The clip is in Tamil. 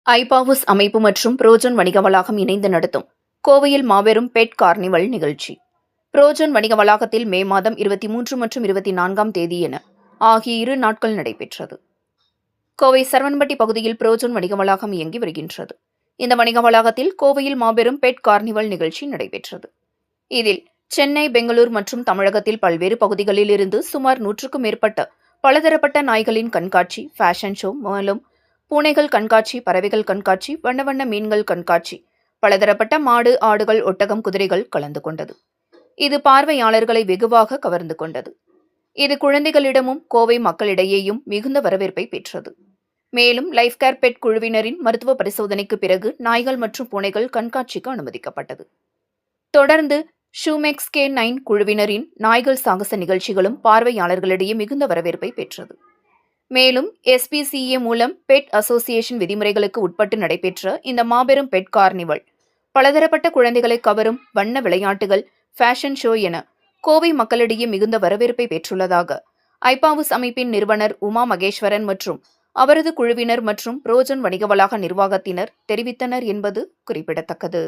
ஐபாவுஸ் அமைப்பு மற்றும் புரோஜன் வணிக வளாகம் இணைந்து நடத்தும் கோவையில் மாபெரும் பெட் கார்னிவல் நிகழ்ச்சி. புரோஜன் வணிக வளாகத்தில் மே மாதம் 23 மற்றும் 24ஆம் தேதி என ஆகிய 2 நாட்கள் நடைபெற்றது. கோவை சரவணம்பட்டி பகுதியில் புரோஜன் வணிக வளாகம் இயங்கி வருகின்றது. இந்த வணிக வளாகத்தில் கோவையில் மாபெரும் பெட் கார்னிவல் நிகழ்ச்சி நடைபெற்றது. இதில் சென்னை, பெங்களூர் மற்றும் தமிழகத்தில் பல்வேறு பகுதிகளில் இருந்து சுமார் 100க்கும் மேற்பட்ட பலதரப்பட்ட நாய்களின் கண்காட்சி, ஃபேஷன் ஷோ, மேலும் பூனைகள் கண்காட்சி, பறவைகள் கண்காட்சி, வண்ண வண்ண மீன்கள் கண்காட்சி, பலதரப்பட்ட மாடு, ஆடுகள், ஒட்டகம், குதிரைகள் கலந்து கொண்டது. இது பார்வையாளர்களை வெகுவாக கவர்ந்து கொண்டது. இது குழந்தைகளிடமும் கோவை மக்களிடையேயும் மிகுந்த வரவேற்பை பெற்றது. மேலும் லைஃப் கேர் பெட் குழுவினரின் மருத்துவ பரிசோதனைக்கு பிறகு நாய்கள் மற்றும் பூனைகள் கண்காட்சிக்கு அனுமதிக்கப்பட்டது. தொடர்ந்து ஷூமெக்ஸ் K9 குழுவினரின் நாய்கள் சாகச நிகழ்ச்சிகளும் பார்வையாளர்களிடையே மிகுந்த வரவேற்பை பெற்றது. மேலும் SPCA மூலம் பெட் அசோசியேஷன் விதிமுறைகளுக்கு உட்பட்டு நடைபெற்ற இந்த மாபெரும் பெட் கார்னிவல் பலதரப்பட்ட குழந்தைகளை கவரும் வண்ண விளையாட்டுகள், ஃபேஷன் ஷோ என கோவை மக்களிடையே மிகுந்த வரவேற்பை பெற்றுள்ளதாக ஐபாவுஸ் அமைப்பின் நிறுவனர் உமா மகேஸ்வரன் மற்றும் அவரது குழுவினர் மற்றும் புரோஜன் வணிக வளாக நிர்வாகத்தினர் தெரிவித்தனர் என்பது குறிப்பிடத்தக்கது.